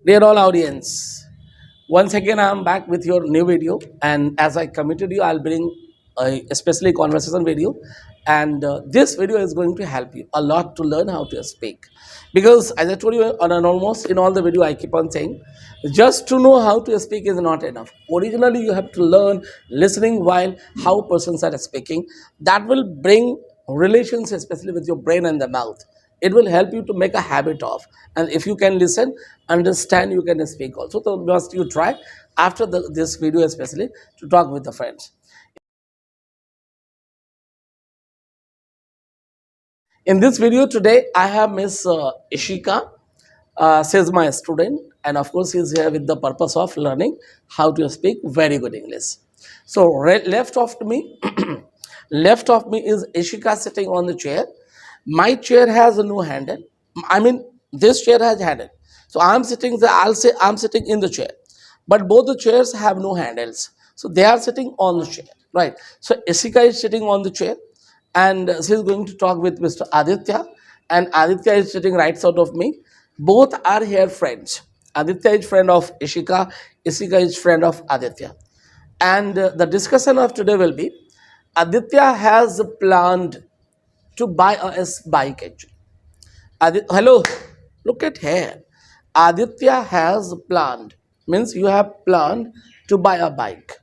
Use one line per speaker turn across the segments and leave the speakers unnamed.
Dear all audience, once again I am back with your new video, and as I committed you, I'll bring a especially conversation video, and this video is going to help you a lot to learn how to speak. Because as I told you on an almost in all the video, I keep on saying, just to know how to speak is not enough. Originally, you have to learn listening while how persons are speaking. That will bring relations, especially with your brain and the mouth. It will help you to make a habit of, and if you can listen, understand, you can speak also. So must you try after this video especially to talk with the friends. In this video today I have Miss Ishika. She is my student, and of course she is here with the purpose of learning how to speak very good English. So left of me left of me is Ishika sitting on the chair. My chair has no handle. I mean, this chair has handle. So I'm sitting there, I'll say I'm sitting in the chair. But both the chairs have no handles. So they are sitting on the chair. Right. So Ishika is sitting on the chair, and she's going to talk with Mr. Aditya. And Aditya is sitting right side of me. Both are here friends. Aditya is friend of Ishika. Ishika is friend of Aditya. And the discussion of today will be Aditya has planned to buy a bike actually. Hello, look at here. Aditya has planned, means you have planned to buy a bike.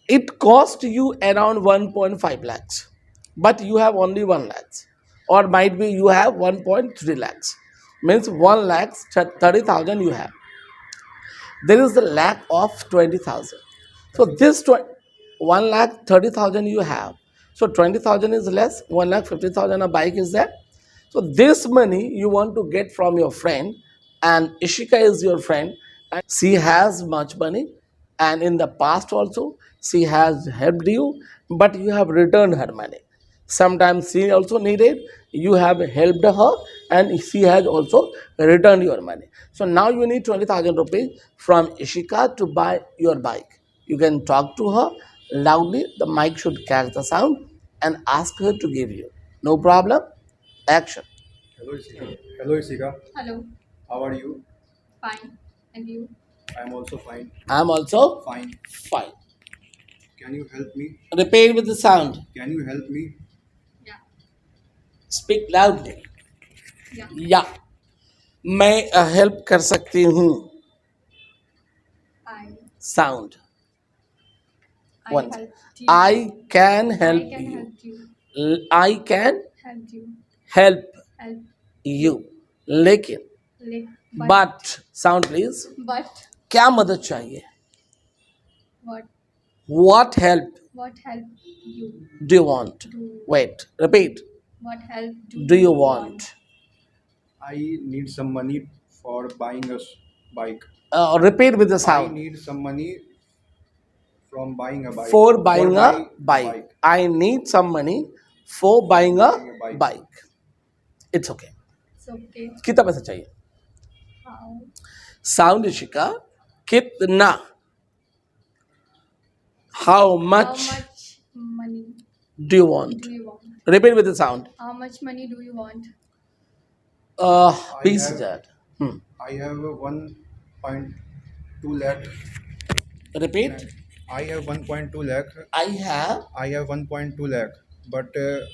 It cost you around 1.5 lakhs, but you have only 1 lakhs, or might be you have 1.3 lakhs, means 1 lakh 30,000 you have. There is the lack of 20,000. So this 1 lakh 30,000 you have. So 20,000 is less, 1 lakh 50,000 a bike is there. So this money you want to get from your friend, and Ishika is your friend, and she has much money, and in the past also she has helped you, but you have returned her money. Sometimes she also needed, you have helped her, and she has also returned your money. So now you need 20,000 rupees from Ishika to buy your bike. You can talk to her loudly, the mic should catch the sound, and ask her to give you. No problem. Action.
Hello, Isika. Hello, Isika.
Hello,
How are you?
fine. And you?
I'm also fine.
I'm also
Fine.
fine.
Can you help me?
Repeat with the sound.
Can you help me?
Yeah,
Speak loudly.
yeah.
या मैं help कर सकती हूँ.
I
Sound.
I
Once.
helped you.
I can
I
help
can
you.
help you.
I can
Help you.
help
Help.
you. लेकिन but sound please.
But
क्या मदद चाहिए?
what
What help
what help you
do you want?
do?
Wait. Repeat.
What help
Do you want?
I need some money for buying a bike.
Repeat with the
I
sound.
need some money from buying a bike.
For buying a
buy
bike. I need some money for buying a bike. It's okay.
It's okay.
कितना पैसा चाहिए?
How
Sound Ishika. कितना? How
how
much
much money
do you want?
do you want?
Repeat with the sound.
How much money do you want?
20,000.
I have 1.2 lakh.
Repeat.
I have 1.2 lakh.
I have
I have 1.2 lakh. But
the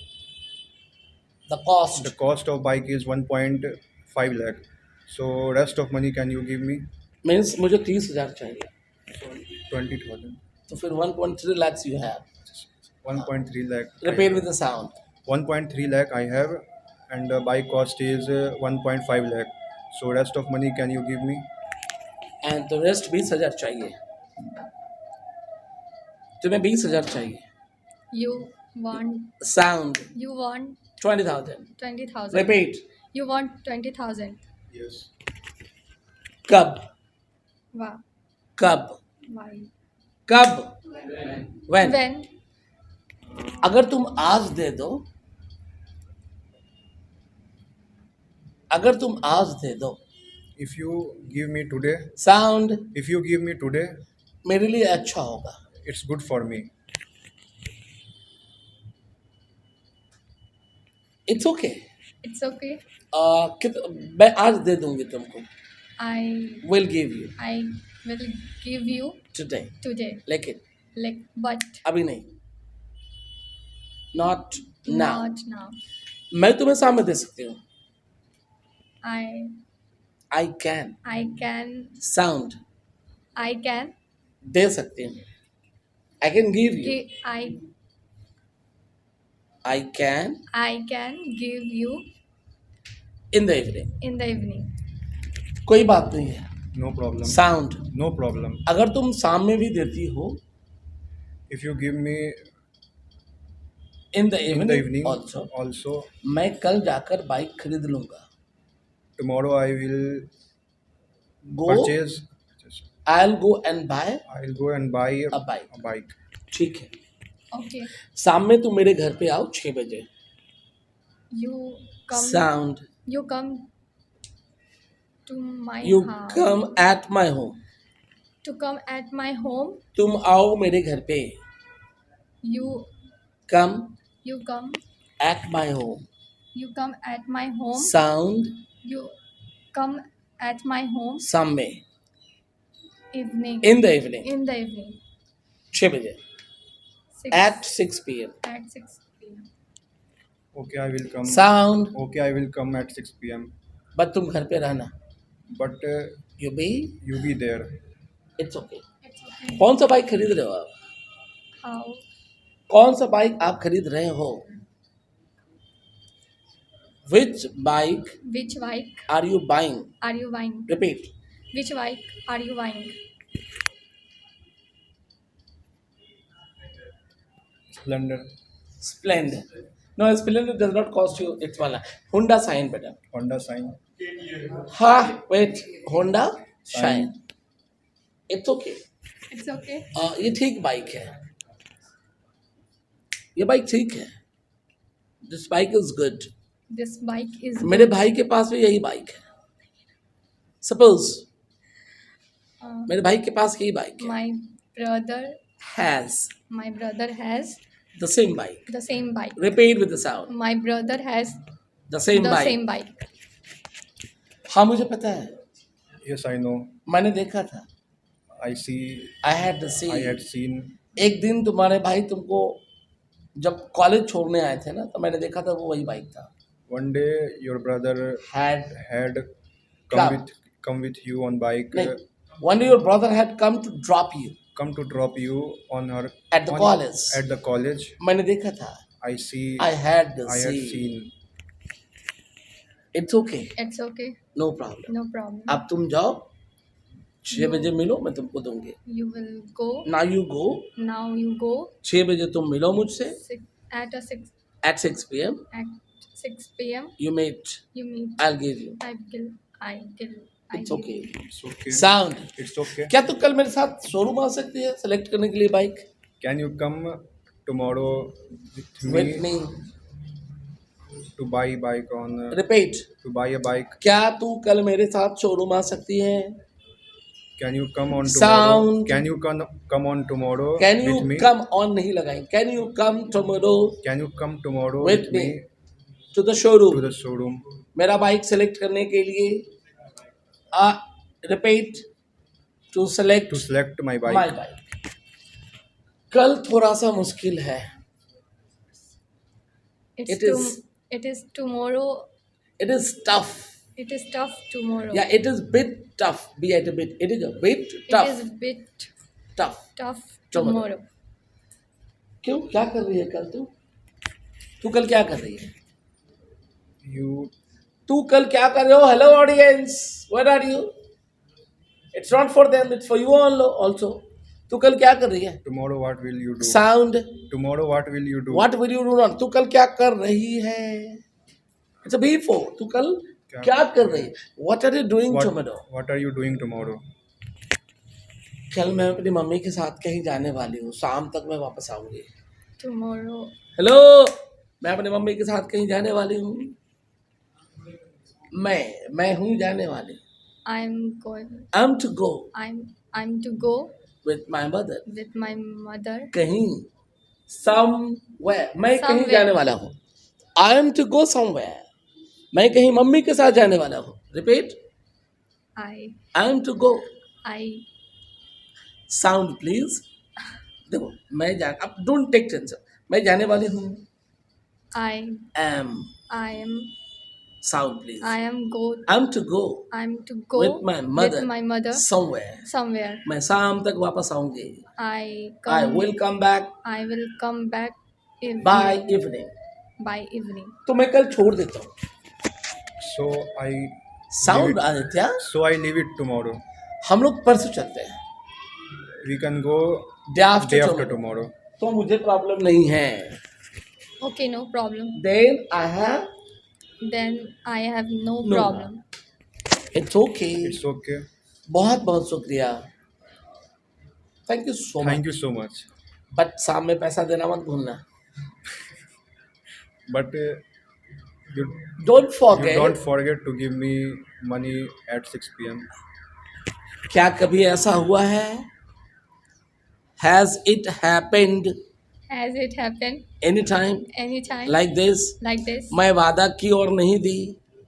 the
cost.
cost of bike is 1.5 lakh. So rest of money can you give me?
Means मुझे 30,000 चाहिए.
20,000.
तो फिर 1.3 lakhs you have.
1.3 lakh.
Repeat with the sound.
1.3 lakh I have, and the bike cost is 1.5 lakh. So rest of money can you give me?
And the rest 20,000 चाहिए. तुम्हें 20,000 चाहिए.
You want
Sound.
20,000.
20,000. Repeat.
You want 20,000.
Yes.
कब?
Wow.
कब?
Why?
कब? When?
When?
अगर तुम आज दे दो, अगर तुम आज दे दो.
If you give me today,
Sound.
if you give me today,
मेरे लिए अच्छा होगा.
it's good for me.
It's okay.
It's okay.
मैं आज दे दूंगी तुमको.
I
will give you
I will give you
today.
today.
लेकिन
Like, but
अभी नहीं, not now.
not now.
मैं तुम्हें सामने दे सकती हूँ.
I
I can.
can
Sound दे सकती हूँ. I can give you.
give
I can
I can give you
in the evening.
in the evening.
कोई बात नहीं है.
No problem.
Sound.
No problem.
अगर तुम सामने भी देती हो
If you give me
in the
in the
evening
evening
also, मैं कल जाकर बाइक खरीद लूंगा.
tomorrow I will
Go,
purchase.
I'll go and buy
I'll go and buy
a bike.
a bike.
ठीक है.
Okay.
शाम में तुम मेरे घर पे आओ 6 बजे.
You come.
Sound.
You come to my
You
house.
come at my home.
To come at my home.
तुम आओ मेरे घर पे.
You
Come
come.
at my home.
You come at my home.
Sound.
You come at my home.
शाम में.
Evening.
In the evening.
In the evening.
6 बजे.
6
At 6 p.m.
at 6 p.m.
Okay, I will come.
Sound.
Okay, I will come at 6 p.m.
But तुम घर पे रहना.
But
You be.
you be there.
It's okay.
It's okay.
कौन सा bike खरीद रहे हो आप?
How?
कौन सा बाइक आप खरीद रहे हो? Which bike
Which bike
are you buying?
are you buying?
Repeat.
Which bike are you buying?
Splendor.
Splendor. No, Splendor does not cost you. It's वाला. Honda Shine better.
Honda sign.
हाँ, wait. Honda Shine. It's okay.
It's okay.
ये ठीक bike है. ये bike ठीक है. This bike is good.
This bike is
मेरे भाई के पास भी यही बाइक है. Suppose
uh,
मेरे भाई के पास यही बाइक है.
my brother has
The same bike.
the same bike.
Repeat with the sound.
My brother has
The same
the
bike.
same bike.
हाँ मुझे पता है.
Yes, I know.
मैंने देखा था.
I see.
I had the
I
same.
had seen.
एक दिन तुम्हारे भाई तुमको जब कॉलेज छोड़ने आए थे ना, तो मैंने देखा था वो वही बाइक था.
One day your brother
Had
had
Come.
come with you on bike.
नहीं. One day your brother had come to drop you
Come to drop you on her
at the college.
At the college.
मैंने देखा था.
I see.
I had the
I had
same.
seen.
It's okay.
It's okay.
No problem.
No problem.
अब तुम जाओ 6 बजे मिलो, मैं तुमको दूंगी.
You will go.
Now you go.
Now you go
6 बजे तुम मिलो मुझसे.
at 6
At 6 p.m.
at 6 p.m.
You meet.
You meet.
I'll give you.
I will.
It's okay.
It's okay.
Sound.
It's okay.
क्या तू कल मेरे साथ शोरूम आ सकती है सेलेक्ट करने के लिए bike?
Can you come tomorrow with
With
me
me.
to buy bike on
Repeat.
to buy a bike?
क्या तू कल मेरे साथ शोरूम आ सकती है?
Can you come on tomorrow?
Sound.
Can you come on tomorrow
Can you
with me?
come on नहीं लगाएं. Can you come tomorrow
Can you come tomorrow
with
with
me
me
to the
to
showroom?
the showroom?
मेरा bike select करने के लिए. Repeat. To select
To select my bike.
my bike. कल थोड़ा सा मुश्किल है. It
It is tomorrow.
It is tough.
It is tough tomorrow.
Yeah, it is bit tough. Be at a bit. It is a bit tough.
It is bit
Tough.
tough
Tomorrow.
tomorrow.
क्यों क्या कर रही है कल तू? तू कल क्या कर रही है?
You
तू कल क्या कर रहे हो? Hello audience. Where are you? It's not for them. It's for you also. तू कल क्या कर रही है?
tomorrow what will you do?
Sound.
Tomorrow what will you do?
What will you do not? तू कल क्या कर रही है? It's a before. तू कल क्या कर रही है? What are you doing tomorrow?
What are you doing tomorrow?
कल मैं अपनी मम्मी के साथ कहीं जाने वाली हूँ. शाम तक मैं वापस आऊंगी.
Tomorrow.
हेलो, मैं अपनी मम्मी के साथ कहीं जाने वाली हूँ. मैं हूँ जाने वाली.
I'm going.
I'm to go
I'm to go
with my mother.
with my mother.
कहीं somewhere. मैं कहीं
Somewhere.
जाने वाला हूँ. I am to go somewhere. मैं कहीं मम्मी के साथ जाने वाला हूँ. Repeat.
I
I am to go.
I
Sound please. देखो मैं जान अब डोंट टेक टेंशन. मैं जाने वाली हूँ.
I
Am.
I am
Sound please.
I am go
I'm to go
I'm to go
with my mother
with my mother
somewhere.
somewhere.
मैं शाम तक वापस आऊंगी.
I
I
come
will come back
I will come back
by
evening
evening.
by evening.
तो मैं कल छोड़ देता हूँ.
So I leave
Sound
it.
Aditya.
So I leave it tomorrow.
हम लोग परसों चलते हैं.
We can go
Day after
day after
tomorrow.
tomorrow.
तो मुझे प्रॉब्लम नहीं है.
Okay, no problem.
Then I have.
Then I have no
No.
problem.
It's okay.
It's okay.
बहुत बहुत शुक्रिया. Thank you so much.
Thank you so much.
But शाम में पैसा देना मत भूलना.
But you
Don't
you
forget.
don't forget to give me money at 6 p.m.
क्या कभी ऐसा हुआ है? Has it happened
Has it happened
anytime
anytime
like this?
like this?
मैं वादा की और नहीं दी.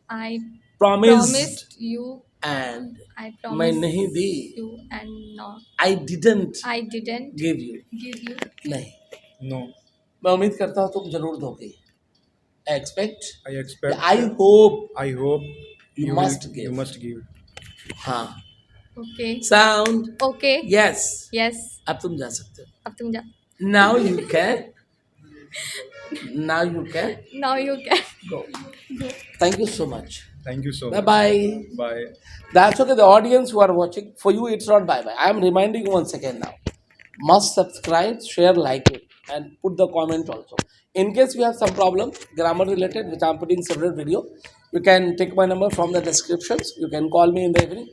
I
Promised
promised you
and
I
मैं
promised
नहीं दी.
you and no
I didn't
I didn't
give you.
give you.
नहीं.
No,
मैं उम्मीद करता हूँ तुम जरूर दोगे. I expect.
I expect.
I hope
I hope
you
will-
must give.
You must give.
हाँ.
Okay.
Sound.
Okay.
Yes.
Yes.
अब तुम जा सकते हो.
अब तुम जा.
Now you can. Now you can
Now you can.
go. Thank you so much.
Thank you so
Bye
much.
bye.
Bye.
That's okay. The audience who are watching, for you, it's not bye bye. I am reminding you once again now. Must subscribe, share, like it, and put the comment also. In case you have some problem, grammar related, which I'm putting separate video, you can take my number from the descriptions. You can call me in the evening.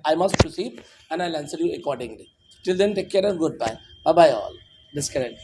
I must proceed and I'll answer you accordingly. Till then, take care and goodbye. Bye bye all. Disconnect.